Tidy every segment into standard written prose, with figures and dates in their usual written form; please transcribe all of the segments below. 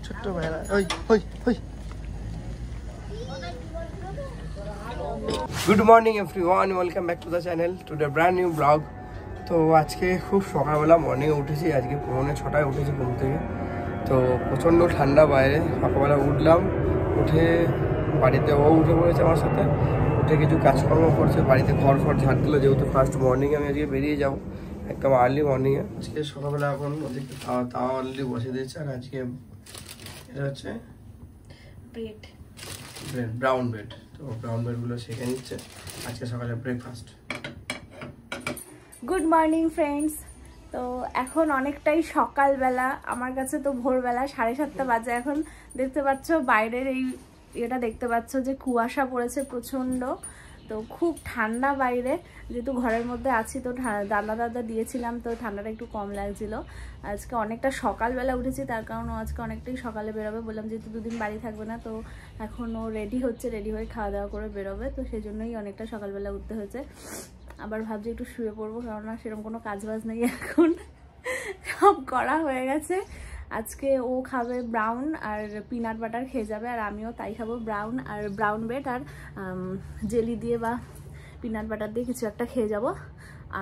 ছোট্ট ভাইরা ওই ওই ওই good morning everyone, welcome back to the channel to the brand new blog. তো আজকে খুব সকালবেলা মর্নিংয়ে উঠেছি, আজকে 6:45 উঠেছি ঘুম থেকে। তো প্রচণ্ড ঠান্ডা বাইরে, সকালবেলা উঠলাম, উঠে বাড়িতে ও উঠে পড়েছে আমার সাথে, উঠে কিছু কাজকর্ম করছে বাড়িতে, ঘর ঝাড় দিল, যেহেতু ফার্স্ট মর্নিংয়ে আমি আজকে বেরিয়ে যাবো একদম আর্লি মর্নিংয়ে। আজকে সকালবেলা এখন ওদেরকে তাওয়া অলরেডি বসে দিয়েছে, আর আজকে এটা হচ্ছে ব্রেড ব্রাউন ব্রেড। তো ব্রাউন ব্রেডগুলো শেখে নিচ্ছে আজকে সকালে ব্রেকফাস্ট। Good morning friends. তো এখন অনেকটাই সকালবেলা, আমার কাছে তো ভোরবেলা 7:30 বাজে। এখন দেখতে পাচ্ছ বাইরের এই এটা দেখতে পাচ্ছ যে কুয়াশা পড়েছে প্রচণ্ড, তো খুব ঠান্ডা বাইরে। যেহেতু ঘরের মধ্যে আছি তো দাদা দিয়েছিলাম, তো ঠান্ডাটা একটু কম লাগছিল। আজকে অনেকটা সকালবেলা উঠেছি, তার কারণ ও আজকে অনেকটাই সকালে বেরোবে। বললাম যেহেতু দুদিন বাড়ি থাকবে না, তো এখন ও রেডি হচ্ছে, রেডি হয়ে খাওয়া দাওয়া করে বেরোবে, তো সেই জন্যই অনেকটা সকালবেলা উঠতে হয়েছে। আবার ভাবছি একটু শুয়ে পড়বো, কেননা সেরকম কোনো কাজ বাজ নেই এখন, সব করা হয়ে গেছে। আজকে ও খাবে ব্রাউন আর পিনাট বাটার খেয়ে যাবে, আর আমিও তাই খাবো, ব্রাউন আর ব্রাউন ব্রেড আর জেলি দিয়ে বা পিনাট বাটার দিয়ে কিছু একটা খেয়ে যাব।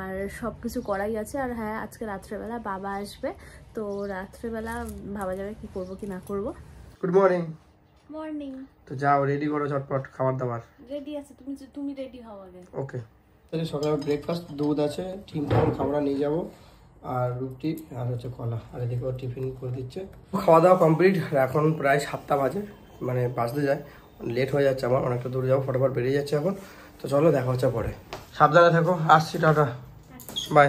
আর সব কিছু করাই আছে। আর হ্যাঁ, আজকে রাত্রেবেলা বাবা আসবে, তো রাত্রেবেলা ভাবা যাবে কি করব কি না করব। Good morning. মর্নিং। তো যাও রেডি করো ঝটপট খাবার দাবার। রেডি আছে, তুমি রেডি হও আগে। ওকে। তাহলে সকালে ব্রেকফাস্ট দুধ আছে, ডিম তখন খাবার নিয়ে যাবো, আর রুটি আর হচ্ছে কলা, আর এদিকে টিফিন করে দিচ্ছে। খাওয়া দাওয়া কমপ্লিট, এখন প্রায় 7টা বাজে, মানে বাজতে যায়, লেট হয়ে যাচ্ছে আমার, অনেকটা দূরে যাবো, ফটাফট বেরিয়ে যাচ্ছে এখন। তো চলো দেখা হচ্ছে পরে, সাবধানে থাকো, আসছি, টাটা বাই।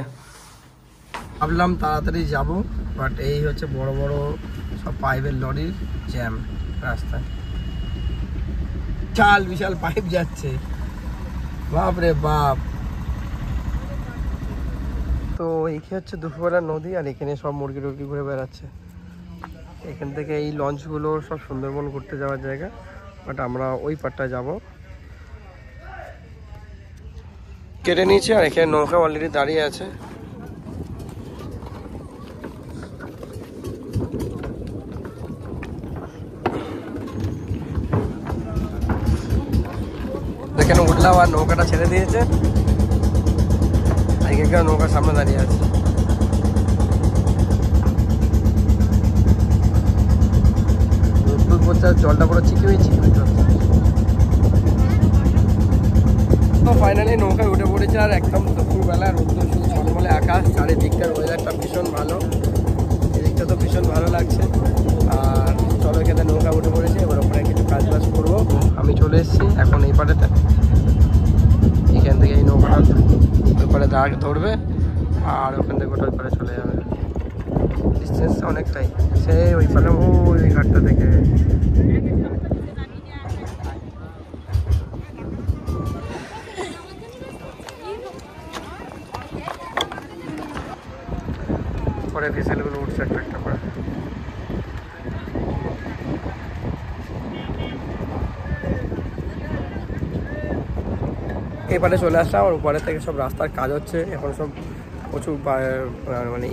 ভাবলাম তাড়াতাড়ি যাব, বাট এই হচ্ছে বড় বড় সব পাইপের লরির জ্যাম রাস্তায়, বিশাল পাইপ যাচ্ছে, বাপ রে বাপ। তো এইখানে হচ্ছে দুপুরবেলা নদী, আর এখানে সব মুরগি টুরগি ঘুরে বেড়াচ্ছে। এখান থেকে এই লঞ্চগুলো সব সুন্দরবন ঘুরতে যাওয়ার জায়গা, বাট আমরা ওই পাটটায় যাব। কেটে নিয়েছি, আর এখানে নৌকা অলরেডি দাঁড়িয়ে আছে। এখানে উঠলাম, আর নৌকাটা ছেড়ে দিয়েছে, এখানে নৌকার সামনে দাঁড়িয়ে আছে। জলটা পুরো চিকিমিকি চলছে। তো ফাইনালি নৌকায় উঠে পড়েছে, আর একদম দুপুরবেলা রোদ্দুর, শুধু ঝলমলে আকাশ, চারিদিকটার ওয়েদারটা ভীষণ ভালো, এদিকটা তো ভীষণ ভালো লাগছে। আর চলো এখানে নৌকা উঠে পড়েছে, এবার ওখানে কিছু কাজ বাজ করবো। আমি চলে এসেছি এখন এই পাড়েতে, এখান থেকে এই নৌকাটা ওই পাড়ে ধরবে, আর ওখান থেকে ওটা ওই পাড়ে চলে যাবে। ডিস্টেন্স অনেকটাই, সেই ওই পাড়ে ওই ঘাটটা থেকে। পরে ভেসেলগুলো উঠছে একটা একটা করে। এপারে চলে আসলাম, আর উপরে থেকে সব রাস্তার কাজ হচ্ছে এখন, সব প্রচুর মানে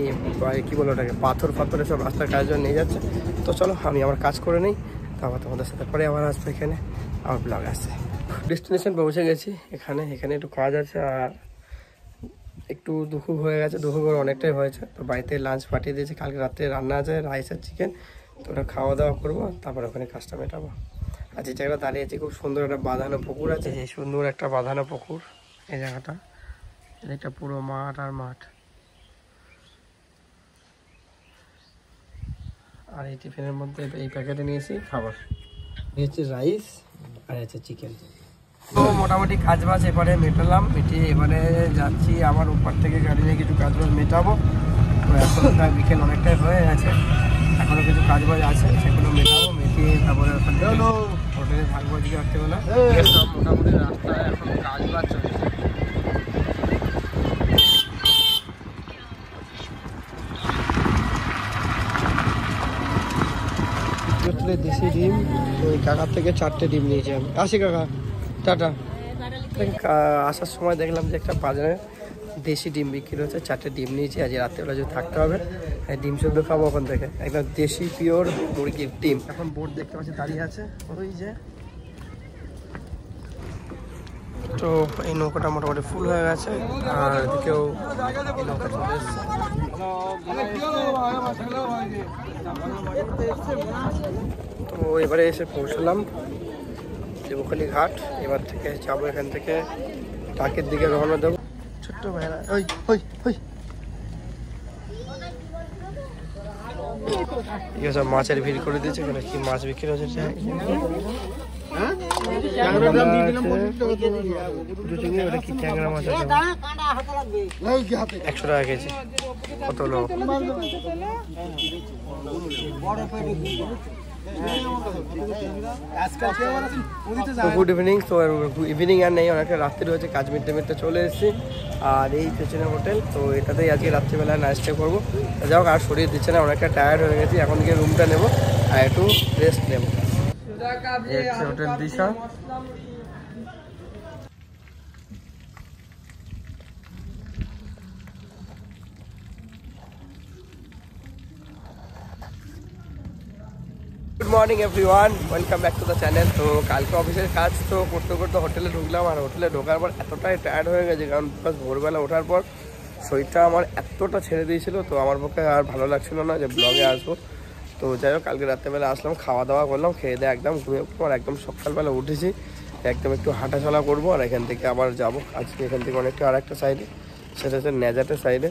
কী বলো ওটাকে, পাথরে সব রাস্তার কাজের জন্য নিয়ে যাচ্ছে। তো চলো আমি আমার কাজ করে নিই, তারপর তোমাদের সাথে পরে আবার আসবো, এখানে আমার ব্লগ আসছে। ডেস্টিনেশন পৌঁছে গেছি, এখানে একটু কাজ আছে, আর একটু দুপুর হয়ে গেছে, দুপুর অনেকটাই হয়েছে। তো বাড়িতে লাঞ্চ পাঠিয়ে দিয়েছি, কালকে রাত্রে রান্না আছে রাইস আর চিকেন, তো ওটা খাওয়া দাওয়া করবো, তারপর ওখানে কাজটা মেটাবো। আর যে জায়গাটা দাঁড়িয়ে আছে খুব সুন্দর একটা বাঁধানো পুকুর আছে, এই সুন্দর একটা বাঁধানো পুকুর এই জায়গাটা, এটা পুরো মাঠ আর মাঠ। আর এই টিফিনের মধ্যে এই প্যাকেটে নিয়েছি খাবার, হচ্ছে রাইস আর হচ্ছে চিকেন। তো মোটামুটি কাজ বাজ এবারে মেটালাম, মিটিয়ে এবারে যাচ্ছি আবার উপর থেকে গাড়ি নিয়ে কিছু কাজ বাজ মেটাবো। তো এখন বিকেল অনেকটাই হয়ে গেছে, এখনও কিছু কাজ বাজ আছে, সেগুলো মেটাবো, মেটিয়ে তারপরে হোটেলে থাকবো আজকে রাত্রেবেলা। সব মোটামুটি রাস্তায় এখন কাজ বাজ চলছে। দেশি ডিম, ওই কাকার থেকে 4টে ডিম নিয়েছি আমি। আসি কাকা, টাটা। আসার সময় দেখলাম যে একটা বাজারে দেশি ডিম বিক্রি হচ্ছে, 4টে ডিম নিয়েছি। আজ রাত্রেবেলা যদি থাকতে হবে ডিম সেদ্ধ খাবো ওখান থেকে, একদম দেশি পিওর মুরগির ডিম। এখন বোট দেখতে পাচ্ছি দাঁড়িয়ে আছে ওই যে। তো এই নৌকাটা মোটামুটি ফুল হয়ে গেছে, আর এদিকেও নৌকা চলে এসছে। তো এবারে এসে পৌঁছলাম দেবখালী ঘাট। এবার থেকে যাবো এখান থেকে টাকের দিকে রওনা দেবো। ছোট্ট ভাইরা ওই ওই ওই সব মাছের ভিড় করে দিয়েছে। এখানে কি মাছ বিক্রি হচ্ছে, কি ট্যাংরা মাছ আছে 100 টাকা কেজি। কত লোক, গুড ইভিনিং। তো ইভিনিং আর নেই, অনেকটা রাত্রি হয়েছে, কাজ মিটতে মিটতে চলে এসেছি। আর এই পেছনে হোটেল, তো এটাতেই আজকে রাত্রিবেলা নাইট স্টে করবো। যাই হোক আর শরীর দিচ্ছে না, অনেকটা টায়ার্ড হয়ে গেছি। এখন গিয়ে রুমটা নেবো আর একটু রেস্ট নেবো। Hotel Disha. Good morning everyone, welcome back to the channel. তো কালকে অফিসের কাজ তো করতে করতে হোটেলে ঢুকলাম, আর হোটেলে ঢোকার পর এতটাই টায়ার্ড হয়ে গেছে, কারণ প্লাস ভোরবেলা ওঠার পর শরীরটা আমার এতটা ছেড়ে দিয়েছিল, তো আমার পক্ষে আর ভালো লাগছিল না যে ব্লগে আসবো। তো যাই হোক কালকে রাত্রেবেলা আসলাম, খাওয়া দাওয়া করলাম, খেয়ে দিয়ে একদম ঘুমিয়ে পর একদম সকালবেলা উঠেছি, একদম একটু হাঁটাচলা করবো। আর এখান থেকে আবার যাবো আজকে এখান থেকে অনেকটা আর একটা সাইডে, সেটা হচ্ছে নেজাটের সাইডে।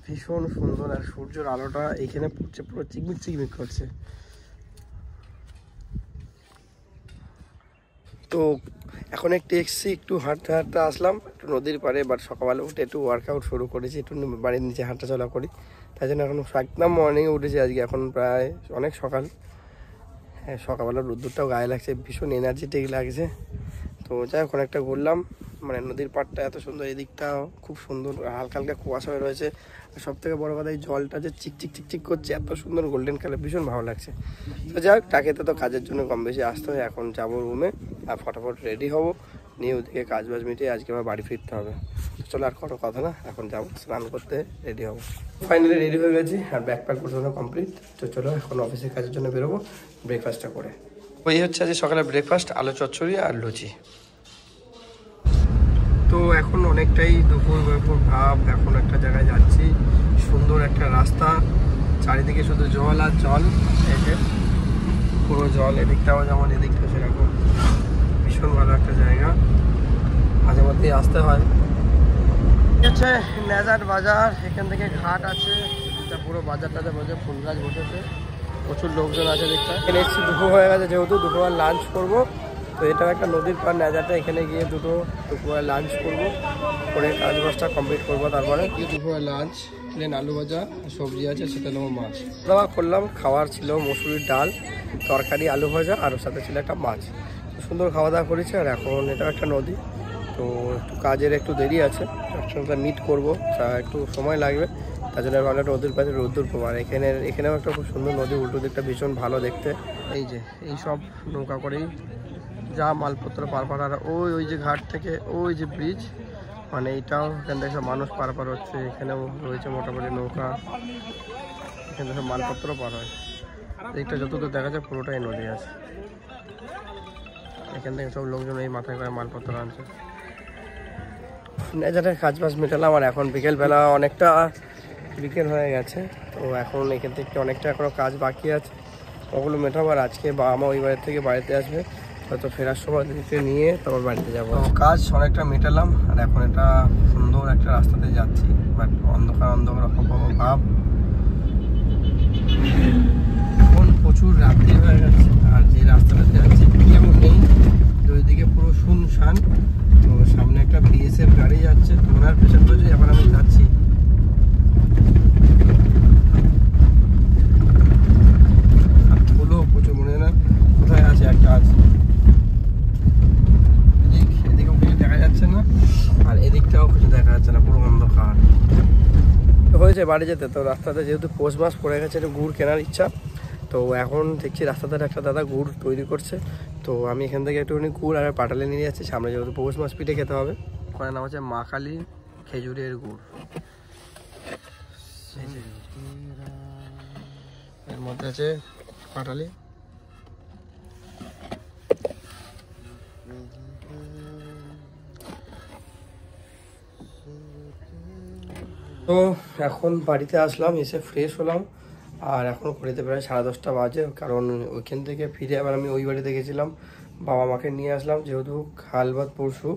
ভীষণ সুন্দর, আর সূর্যের আলোটা এইখানে পড়ছে, পুরো চিকমিক চিকমিক করছে। তো এখন একটু এসছি, একটু হাঁটতে হাঁটতে আসলাম একটু নদীর পাড়ে। বাট সকালবেলা উঠে একটু ওয়ার্কআউট শুরু করেছি, একটু বাড়ির নিচে হাঁটাচলা করি, তাই জন্য এখন একদম মর্নিংয়ে উঠেছি আজকে। এখন প্রায় অনেক সকাল, হ্যাঁ সকালবেলা রোদ্দুরটাও গায়ে লাগছে, ভীষণ এনার্জেটিক লাগছে। তো যাই হোক অনেকটা ঘুরলাম, মানে নদীর পাড়টা এত সুন্দর, এদিকটাও খুব সুন্দর, হালকা হালকা কুয়াশা হয়ে রয়েছে। আর সব থেকে বড়ো কথা এই জলটা যে চিকচিক চিকচিক করছে, এত সুন্দর গোল্ডেন কালার, ভীষণ ভালো লাগছে। তো যাই হোক টাকেতে তো কাজের জন্য কম বেশি আসতে হয়। এখন যাবো রুমে আর ফটাফট রেডি হবো, নিয়ে ওদিকে কাজ বাজ মিটিয়ে আজকে আমার বাড়ি ফিরতে হবে। তো চলো আর কোনো কথা না, এখন যাবো স্নান করতে, রেডি হবো। ফাইনালি রেডি হয়ে গেছি, আর ব্যাগ প্যাক পর্যন্ত কমপ্লিট। তো চলো এখন অফিসের কাজের জন্য বেরোবো ব্রেকফাস্টটা করে। ওই হচ্ছে আজ সকালে ব্রেকফাস্ট, আলু চচ্চড়ি আর লুচি। তো এখন অনেকটাই দুপুর ভাব, এখন একটা জায়গায় যাচ্ছি, সুন্দর একটা রাস্তা, চারিদিকে শুধু জল আর জল, এই যে পুরো জল, এদিকটাও যেমন এদিকটা সেরকম, ভীষণ ভালো একটা জায়গা, মাঝে মধ্যেই আসতে হয়। হচ্ছে নেজাট বাজার, এখান থেকে ঘাট আছে, এটা পুরো বাজার টাজার বসে, ফুল গাছ বসেছে, প্রচুর লোকজন আছে দিকটা। এখানে এসেছি দুপুর হয়ে গেছে, যেহেতু দুপুরবার লাঞ্চ করবো। তো এটাও একটা নদীর পাড় নেজাটে, এখানে গিয়ে দুপুরে লাঞ্চ করবো, করে কাজ বাজটা কমপ্লিট করবো। তারপরে দুপুরে লাঞ্চ প্লেন আলু ভাজা, সবজি আছে, সেটা নেবো মাছ। দাওয়া করলাম, খাওয়ার ছিল মসুরির ডাল, তরকারি, আলু ভাজা, আর ওর সাথে ছিল একটা মাছ। সুন্দর খাওয়া দাওয়া করেছি। আর এখন এটাও একটা নদী, তো একটু কাজের একটু দেরি আছে, একসঙ্গে মিট করবো, তা একটু সময় লাগবে, তার জন্য ভালো একটা নদীর পাশে রোদ্দুর পড়বো। আর এখানেও একটা খুব সুন্দর নদী, উল্টো দিকটা ভীষণ ভালো দেখতে। এই যে এই সব নৌকা করেই যা মালপত্র পার আর ওই যে ঘাট থেকে ওই যে ব্রিজ, মানে এইটাও এখান থেকে সব মানুষ পার হচ্ছে। এখানেও রয়েছে মোটামুটি নৌকা, এখান থেকে সব মালপত্র পার হয়। এইটা যতদূর দেখা যায় পুরোটাই নদী আছে, এখান থেকে সব লোকজন এই মাথায় করে মালপত্র আনছে। নেজাটের কাজ বাজ মেটালাম, আর এখন বিকেলবেলা অনেকটা বিকেল হয়ে গেছে। তো এখন এখান থেকে অনেকটা এখনও কাজ বাকি আছে, ওগুলো মেটাবো। আর আজকে বাবা মা ওই বাড়ি থেকে বাড়িতে আসবে, হয়তো ফেরার সময় দিকে নিয়ে তারপর বাড়িতে যাবো। কাজ অনেকটা মেটালাম, আর এখন এটা সুন্দর একটা রাস্তাতে যাচ্ছি, বাট অন্ধকার অন্ধকার ভাব, এখন প্রচুর রাত্রি হয়ে গেছে। আর যে রাস্তাটাতে যাচ্ছি কেউ নেই, ওইদিকে পুরো শুনশান। তো সামনে একটা বিএসএফ গাড়ি যাচ্ছে, তো ওনার পেছন পেছনে এখন আমি যাচ্ছি। আর ধুলো প্রচুর, মনে হয় না কোথায় আছে, একটা আছে এদিকেও কিছু দেখা যাচ্ছে না, আর এদিকটাও কিছু দেখা যাচ্ছে না, পুরো অন্ধকার হয়েছে বাড়ি যেতে। তো রাস্তাতে যেহেতু পৌষ মাস পড়ে গেছে, একটু গুড় কেনার ইচ্ছা, তো এখন দেখছি রাস্তা ধারে একটা দাদা গুড় তৈরি করছে, তো আমি এখান থেকে একটুখানি গুড় আর পাটালি নিয়ে যাচ্ছি, সামনে যেহেতু পৌষ মাস পিঠে খেতে হবে। ওখানে নাম হচ্ছে মা কালী খেজুরের গুড়, এর মধ্যে আছে পাটালি। তো এখন বাড়িতে আসলাম, এসে ফ্রেশ হলাম, আর এখন ঘড়িতে প্রায় 10:30 বাজে, কারণ ওইখান থেকে ফিরে আবার আমি ওই বাড়িতে গেছিলাম, বাবা মাকে নিয়ে আসলাম, যেহেতু কাল বাদ পরশু,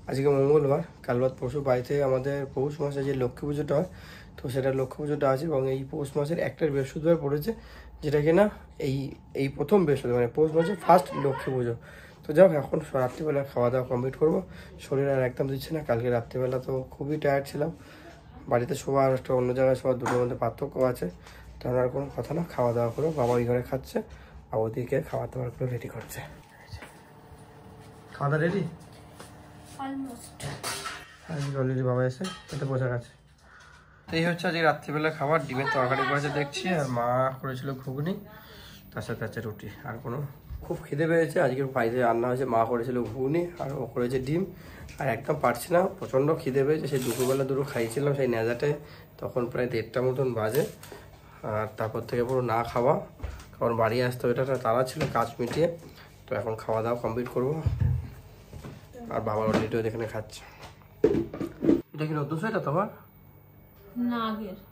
আজকে মঙ্গলবার, কাল বাদ পরশু বাড়িতে আমাদের পৌষ মাসে যে লক্ষ্মী পুজোটা হয়, তো সেটা লক্ষ্মী পুজোটা আছে, এবং এই পৌষ মাসের একটা বৃহস্পতিবার পড়েছে, যেটা কিনা এই প্রথম বৃহস্পতিবার, মানে পৌষ মাসের ফার্স্ট লক্ষ্মী পুজো। তো যাও, এখন রাত্রিবেলা খাওয়া দাওয়া কমপ্লিট করবো, শরীর আর একদম দিচ্ছে না, কালকে রাত্রিবেলা তো খুবই টায়ার্ড ছিলাম, বাড়িতে সবার একটা অন্য জায়গায় সবার দুটোর মধ্যে পার্থক্য আছে, তখন আর কোনো কথা না, খাওয়া দাওয়া করো, বাবা ওই ঘরে খাচ্ছে আর ওদিকে খাওয়া দাওয়াগুলো রেডি করছে। খাওয়া দাওয়া রেডি অলরেডি, বাবা এসে খেতে বসে গেছে। তো এই হচ্ছে আজকে রাত্রিবেলা খাবার, ডিমের তরকারি করেছে দেখছি, আর মা করেছিল ঘুগনি, তার সাথে আছে রুটি, আর কোনো খুব খিদে পেয়েছে, আজকে বাড়িতে রান্না হয়েছে, মা করেছিল ঘুগনি আর ও করেছে ডিম, আর একদম পারছি না, প্রচণ্ড খিদে পেয়েছে, সেই দুপুরবেলা দুটো খাইছিলাম সেই নেজাটে, তখন প্রায় 1:30 মতন বাজে, আর তারপর থেকে পুরো না খাওয়া, কারণ বাড়ি আসতে এটা তাড়া ছিল কাজ মিটিয়ে। তো এখন খাওয়া দাওয়া কমপ্লিট করবো, আর বাবার অলরেডিও এখানে খাচ্ছে। এটা কি নতুন এটা তোমার?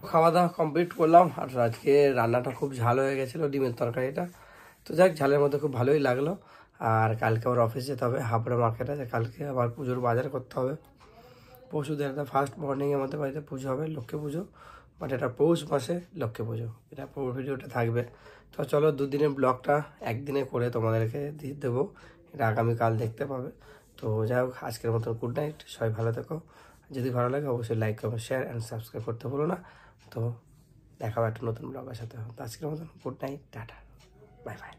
খাওয়া দাওয়া কমপ্লিট করলাম, আর আজকে রান্নাটা খুব ঝাল হয়ে গেছিলো ডিমের তরকারিটা, তো যাক ঝালের মধ্যে খুব ভালোই লাগলো। আর কালকে আবার অফিস যেতে হবে, হাবড়া মার্কেট আছে, কালকে আবার পুজোর বাজার করতে হবে। পরশুদিন একটা ফার্স্ট মর্নিংয়ে আমাদের বাড়িতে পুজো হবে, লক্ষ্মী পুজো, বাট এটা পৌষ মাসে লক্ষ্মী পুজো, এটা পুরো ভিডিওটা থাকবে। তো চলো 2 দিনের ব্লগটা একদিনে করে তোমাদেরকে দিয়ে দেবো, এটা আগামীকাল দেখতে পাবে। তো যাই হোক, আজকের মতো গুড নাইট, সবাই ভালো থেকো, যদি ভালো লাগে অবশ্যই like comment share and subscribe করতে ভুলো না। তো দেখা হবে একটা নতুন ব্লগের সাথে, তো আজকের মতন good night, tata, bye bye.